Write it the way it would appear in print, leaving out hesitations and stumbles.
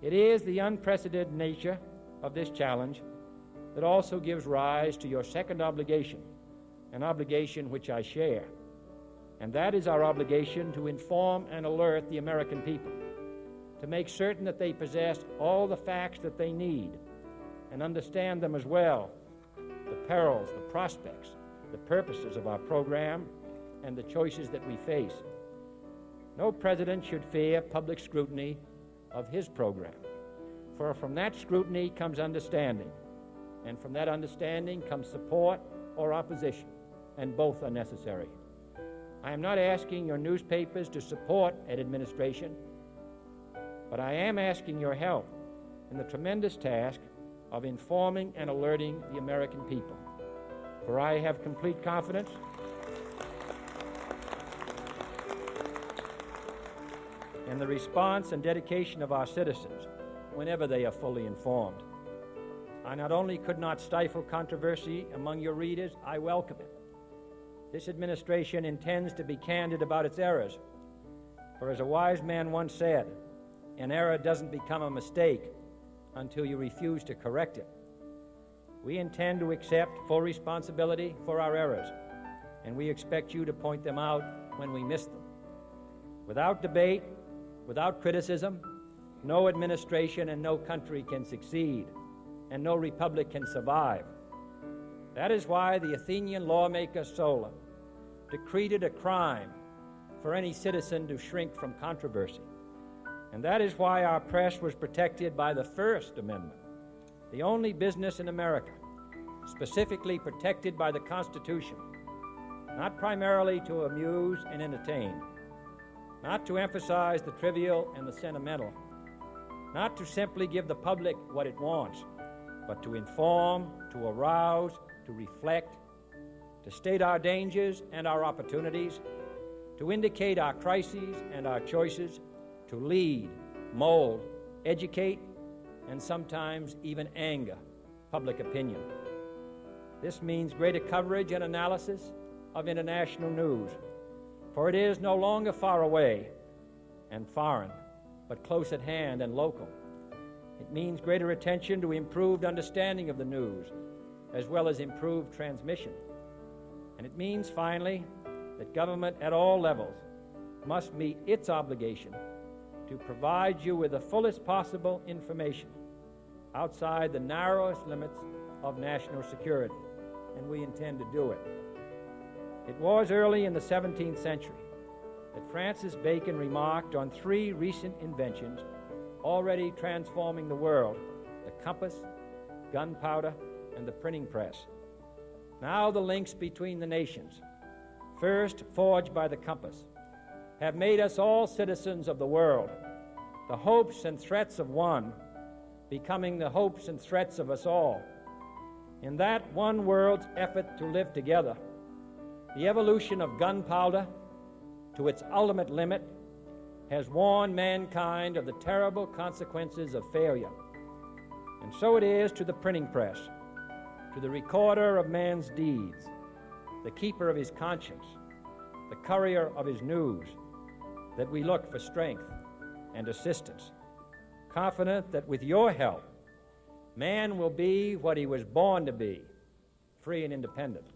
It is the unprecedented nature of this challenge that also gives rise to your second obligation, an obligation which I share, and that is our obligation to inform and alert the American people, to make certain that they possess all the facts that they need and understand them as well, the perils, the prospects, the purposes of our program, and the choices that we face. No president should fear public scrutiny of his program, for from that scrutiny comes understanding, and from that understanding comes support or opposition, and both are necessary. I am not asking your newspapers to support an administration, but I am asking your help in the tremendous task of informing and alerting the American people. For I have complete confidence in the response and dedication of our citizens whenever they are fully informed. I not only could not stifle controversy among your readers, I welcome it. This administration intends to be candid about its errors, for as a wise man once said, an error doesn't become a mistake until you refuse to correct it. We intend to accept full responsibility for our errors, and we expect you to point them out when we miss them. Without debate, without criticism, no administration and no country can succeed, and no republic can survive. That is why the Athenian lawmaker Solon decreed it a crime for any citizen to shrink from controversy. And that is why our press was protected by the First Amendment, the only business in America specifically protected by the Constitution, not primarily to amuse and entertain, not to emphasize the trivial and the sentimental, not to simply give the public what it wants, but to inform, to arouse, to reflect, to state our dangers and our opportunities, to indicate our crises and our choices, to lead, mold, educate, and sometimes even anger public opinion. This means greater coverage and analysis of international news, for it is no longer far away and foreign, but close at hand and local. It means greater attention to improved understanding of the news, as well as improved transmission. And it means, finally, that government at all levels must meet its obligation to provide you with the fullest possible information outside the narrowest limits of national security, and we intend to do it. It was early in the 17th century that Francis Bacon remarked on three recent inventions already transforming the world: the compass, gunpowder, and the printing press. Now the links between the nations, first forged by the compass, have made us all citizens of the world, the hopes and threats of one becoming the hopes and threats of us all. In that one world's effort to live together, the evolution of gunpowder to its ultimate limit has warned mankind of the terrible consequences of failure. And so it is to the printing press, to the recorder of man's deeds, the keeper of his conscience, the courier of his news, that we look for strength and assistance, confident that with your help, man will be what he was born to be, free and independent.